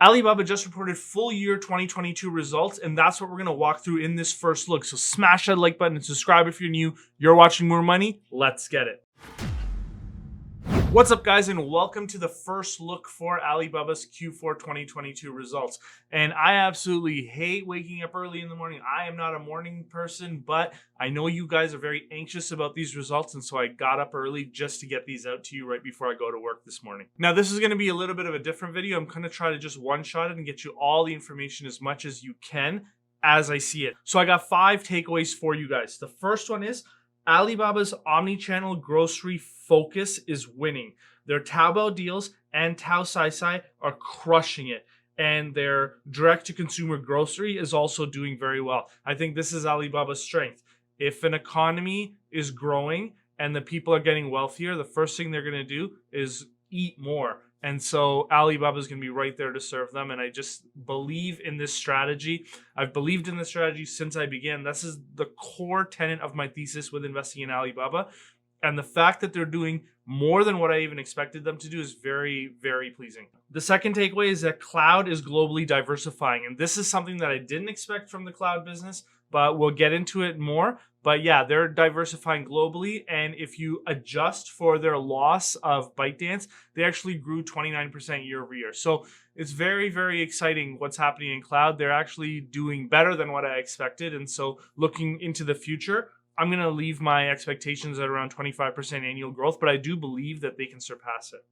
Alibaba just reported full year 2022 results, and that's what we're going to walk through in this first look. So smash that like button and subscribe if you're new. You're watching More Money. Let's get it. What's up, guys, and welcome to the first look for Alibaba's Q4 2022 results. And I absolutely hate waking up early in the morning. I am not a morning person, but I know you guys are very anxious about these results, and so I got up early just to get these out to you right before I go to work this morning. Now, this is going to be a little bit of a different video. I'm going to try to just one-shot it and get you all the information as much as you can as I see it. So I got 5 takeaways for you guys. The first one is Alibaba's omni-channel grocery focus is winning. Their Taobao deals and Taocaicai are crushing it, and their direct-to-consumer grocery is also doing very well. I think this is Alibaba's strength. If an economy is growing and the people are getting wealthier, the first thing they're going to do is eat more. And so Alibaba is going to be right there to serve them. And I just believe in this strategy. I've believed in this strategy since I began. This is the core tenet of my thesis with investing in Alibaba. And the fact that they're doing more than what I even expected them to do is very, very pleasing. The second takeaway is that cloud is globally diversifying. And this is something that I didn't expect from the cloud business, but we'll get into it more. But yeah, they're diversifying globally. And if you adjust for their loss of ByteDance, they actually grew 29% year over year. So it's very, very exciting what's happening in cloud. They're actually doing better than what I expected. And so looking into the future, I'm going to leave my expectations at around 25% annual growth, but I do believe that they can surpass it,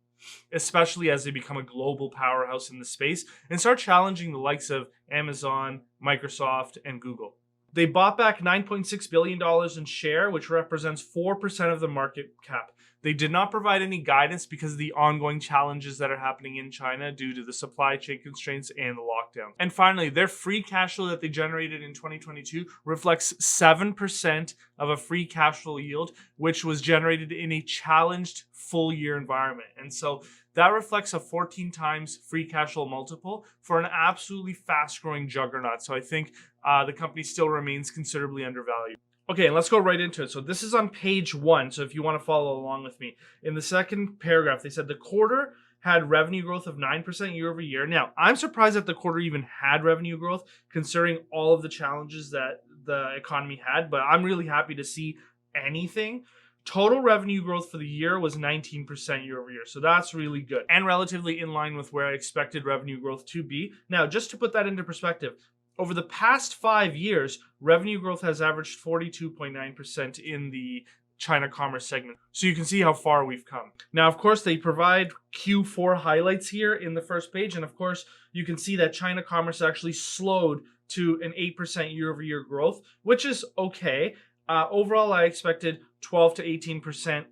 especially as they become a global powerhouse in the space and start challenging the likes of Amazon, Microsoft, and Google. They bought back $9.6 billion in share, which represents 4% of the market cap. They did not provide any guidance because of the ongoing challenges that are happening in China due to the supply chain constraints and the lockdown. And finally, their free cash flow that they generated in 2022 reflects 7% of a free cash flow yield, which was generated in a challenged full year environment. And so that reflects a 14 times free cash flow multiple for an absolutely fast growing juggernaut. So I think the company still remains considerably undervalued. Okay, and let's go right into it. So this is on page 1. So if you want to follow along with me, in the second paragraph, they said the quarter had revenue growth of 9% year over year. Now, I'm surprised that the quarter even had revenue growth, considering all of the challenges that the economy had, but I'm really happy to see anything. Total revenue growth for the year was 19% year over year. So that's really good and relatively in line with where I expected revenue growth to be. Now, just to put that into perspective, over the past 5 years, revenue growth has averaged 42.9% in the China commerce segment. So you can see how far we've come. Now, of course, they provide Q4 highlights here in the first page. And of course, you can see that China commerce actually slowed to an 8% year over year growth, which is okay. Overall, I expected 12 to 18%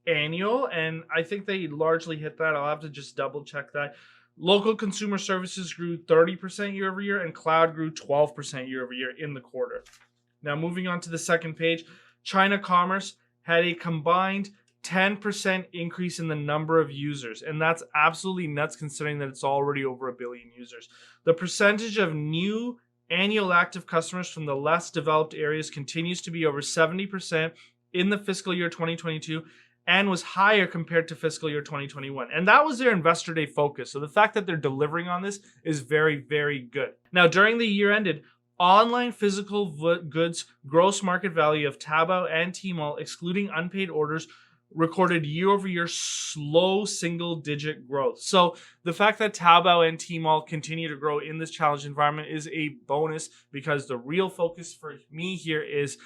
annual, and I think they largely hit that. I'll have to just double check that. Local consumer services grew 30% year over year, and cloud grew 12% year over year in the quarter. Now, moving on to the second page, China commerce had a combined 10% increase in the number of users, and that's absolutely nuts considering that it's already over 1 billion users. The percentage of new annual active customers from the less developed areas continues to be over 70% in the fiscal year 2022 and was higher compared to fiscal year 2021. And that was their Investor Day focus. So the fact that they're delivering on this is very, very good. Now, during the year ended, online physical goods gross market value of Taobao and Tmall, excluding unpaid orders, recorded year-over-year slow single-digit growth. So the fact that Taobao and Tmall continue to grow in this challenged environment is a bonus, because the real focus for me here is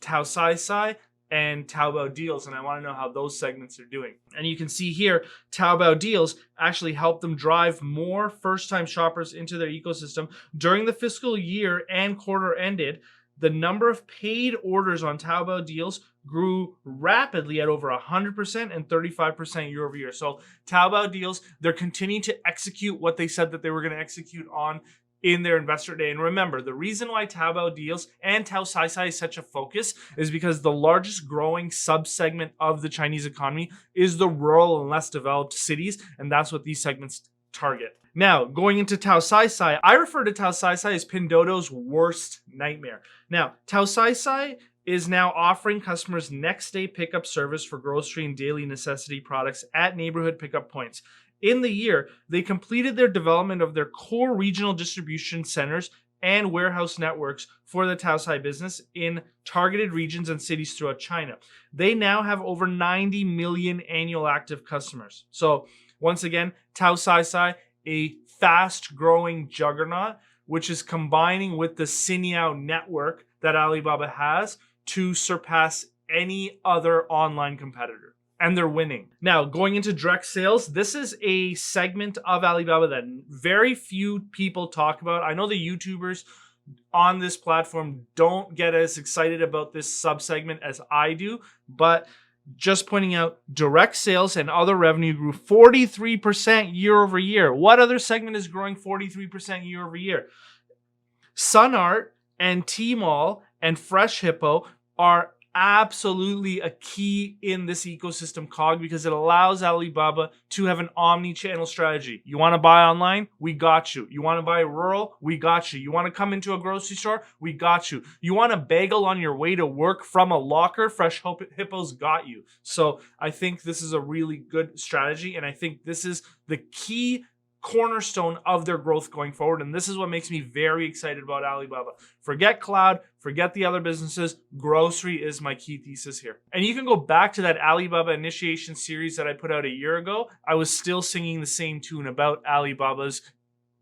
Taocaicai and Taobao deals, and I want to know how those segments are doing. And you can see here, Taobao deals actually help them drive more first-time shoppers into their ecosystem. During the fiscal year and quarter ended, the number of paid orders on Taobao deals grew rapidly at over 100% and 35% year over year. So Taobao deals, they're continuing to execute what they said that they were going to execute on in their Investor Day. And remember, the reason why Taobao deals and Taocaicai is such a focus is because the largest growing subsegment of the Chinese economy is the rural and less developed cities, and that's what these segments target. Now, going into Taocaicai, I refer to Taocaicai as Pinduoduo's worst nightmare. Now, Taocaicai is now offering customers next day pickup service for grocery and daily necessity products at neighborhood pickup points. In the year, they completed their development of their core regional distribution centers and warehouse networks for the Taosai business in targeted regions and cities throughout China. They now have over 90 million annual active customers. So once again, Taosai, a fast-growing juggernaut, which is combining with the Xiniao network that Alibaba has to surpass any other online competitor. And they're winning. Now, going into direct sales, this is a segment of Alibaba that very few people talk about. I know the YouTubers on this platform don't get as excited about this subsegment as I do, but just pointing out, direct sales and other revenue grew 43% year over year. What other segment is growing 43% year over year? Sun Art and Tmall and Fresh Hippo are absolutely a key in this ecosystem cog because it allows Alibaba to have an omni-channel strategy. You want to buy online? We got you. You want to buy rural? We got you. You want to come into a grocery store? We got you. You want a bagel on your way to work from a locker? Fresh Hippo's got you. So I think this is a really good strategy, and I think this is the key cornerstone of their growth going forward. And this is what makes me very excited about Alibaba. Forget cloud, forget the other businesses. Grocery is my key thesis here. And you can go back to that Alibaba initiation series that I put out a year ago. I was still singing the same tune about Alibaba's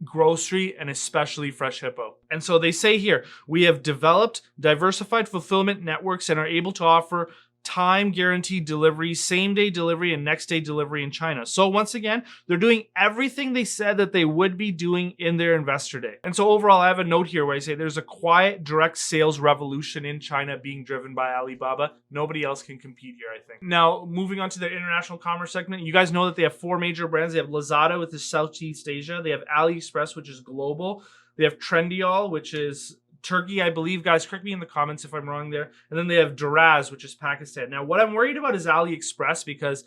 grocery and especially Fresh Hippo. And so they say here, we have developed diversified fulfillment networks and are able to offer time guaranteed delivery, same day delivery, and next day delivery in China. So once again, they're doing everything they said that they would be doing in their investor day. And so overall, I have a note here where I say there's a quiet direct sales revolution in China being driven by Alibaba. Nobody else can compete here, I think. Now, moving on to their international commerce segment, you guys know that they have 4 major brands. They have Lazada, which is Southeast Asia. They have AliExpress, which is global. They have Trendyol, which is Turkey, I believe. Guys, correct me in the comments if I'm wrong there. And then they have Duraz, which is Pakistan. Now, what I'm worried about is AliExpress because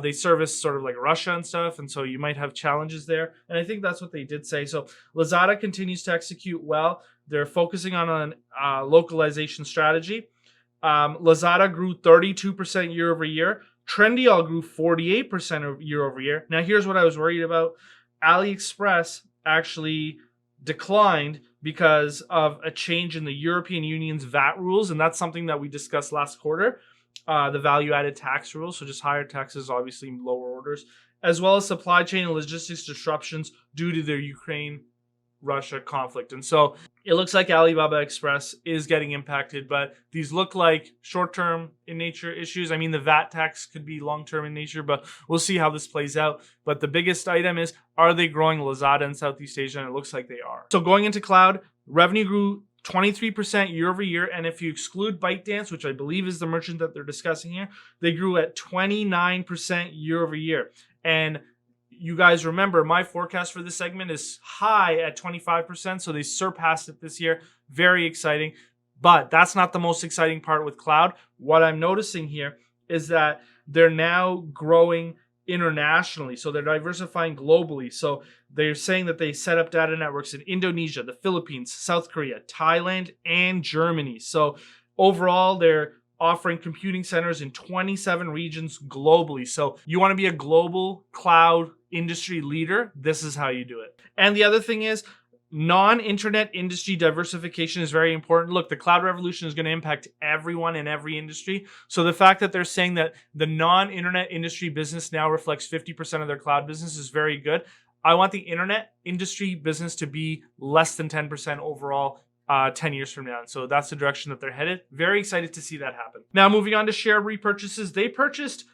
they service sort of like Russia and stuff, and so you might have challenges there. And I think that's what they did say. So Lazada continues to execute well. They're focusing on a localization strategy. Lazada grew 32% year over year. Trendyol grew 48% year over year. Now, here's what I was worried about. AliExpress actually declined because of a change in the European Union's VAT rules, and that's something that we discussed last quarter, the value-added tax rules, so just higher taxes, obviously lower orders, as well as supply chain and logistics disruptions due to the Ukraine-Russia conflict. And so it looks like Alibaba Express is getting impacted, but these look like short-term in nature issues. I mean, the VAT tax could be long-term in nature, but we'll see how this plays out. But the biggest item is, are they growing Lazada in Southeast Asia? And it looks like they are. So going into cloud, revenue grew 23% year over year. And if you exclude ByteDance, which I believe is the merchant that they're discussing here, they grew at 29% year over year. And you guys remember my forecast for this segment is high at 25%, so they surpassed it this year. Very exciting. But that's not the most exciting part with cloud. What I'm noticing here is that they're now growing internationally. So they're diversifying globally. So they're saying that they set up data networks in Indonesia, the Philippines, South Korea, Thailand, and Germany. So overall, they're offering computing centers in 27 regions globally. So you want to be a global cloud industry leader, this is how you do it. And the other thing is, non-internet industry diversification is very important. Look, the cloud revolution is going to impact everyone in every industry. So the fact that they're saying that the non-internet industry business now reflects 50% of their cloud business is very good. I want the internet industry business to be less than 10% overall 10 years from now. And so that's the direction that they're headed. Very excited to see that happen. Now, moving on to share repurchases. They purchased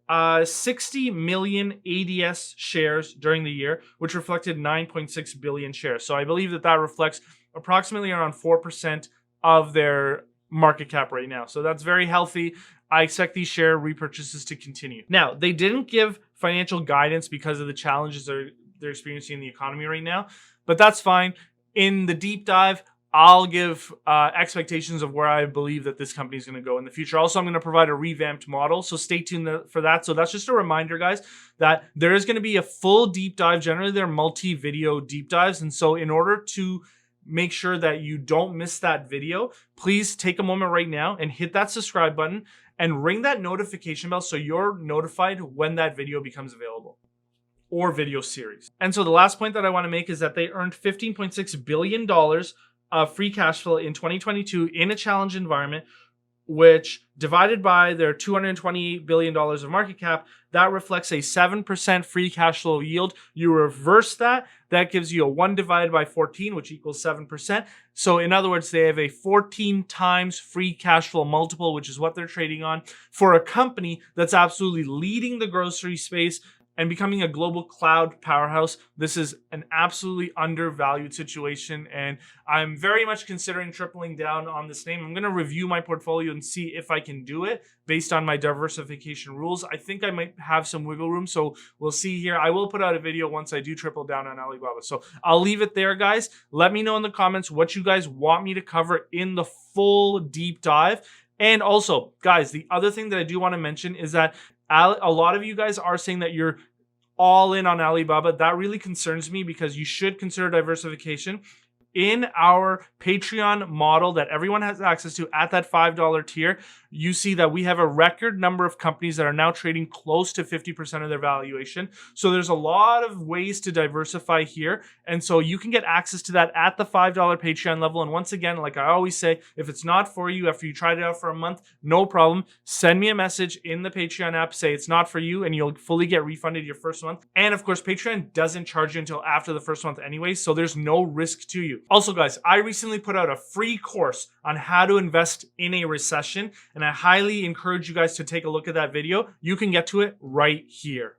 60 million ADS shares during the year, which reflected 9.6 billion shares. So I believe that that reflects approximately around 4% of their market cap right now. So that's very healthy. I expect these share repurchases to continue. Now, they didn't give financial guidance because of the challenges they're experiencing in the economy right now, but that's fine. In the deep dive, I'll give expectations of where I believe that this company is going to go in the future. Also, I'm going to provide a revamped model, so stay tuned for that. So that's just a reminder, guys, that there is going to be a full deep dive. Generally, they're multi-video deep dives. And so in order to make sure that you don't miss that video, please take a moment right now and hit that subscribe button and ring that notification bell so you're notified when that video becomes available. or video series. And so the last point that I want to make is that they earned $15.6 billion of free cash flow in 2022 in a challenge environment, which divided by their $228 billion of market cap, that reflects a 7% free cash flow yield. You reverse that, that gives you a 1 divided by 14, which equals 7%. So in other words, they have a 14 times free cash flow multiple, which is what they're trading on for a company that's absolutely leading the grocery space and becoming a global cloud powerhouse. This is an absolutely undervalued situation, and I'm very much considering tripling down on this name. I'm going to review my portfolio and see if I can do it based on my diversification rules. I think I might have some wiggle room, so we'll see here. I will put out a video once I do triple down on Alibaba. So I'll leave it there, guys. Let me know in the comments what you guys want me to cover in the full deep dive. And also, guys, the other thing that I do want to mention is that a lot of you guys are saying that you're all in on Alibaba. That really concerns me because you should consider diversification. In our Patreon model that everyone has access to at that $5 tier, you see that we have a record number of companies that are now trading close to 50% of their valuation. So there's a lot of ways to diversify here. And so you can get access to that at the $5 Patreon level. And once again, like I always say, if it's not for you after you tried it out for a month, no problem. Send me a message in the Patreon app, say it's not for you, and you'll fully get refunded your first month. And of course, Patreon doesn't charge you until after the first month anyway, so there's no risk to you. Also, guys, I recently put out a free course on how to invest in a recession, and I highly encourage you guys to take a look at that video. You can get to it right here.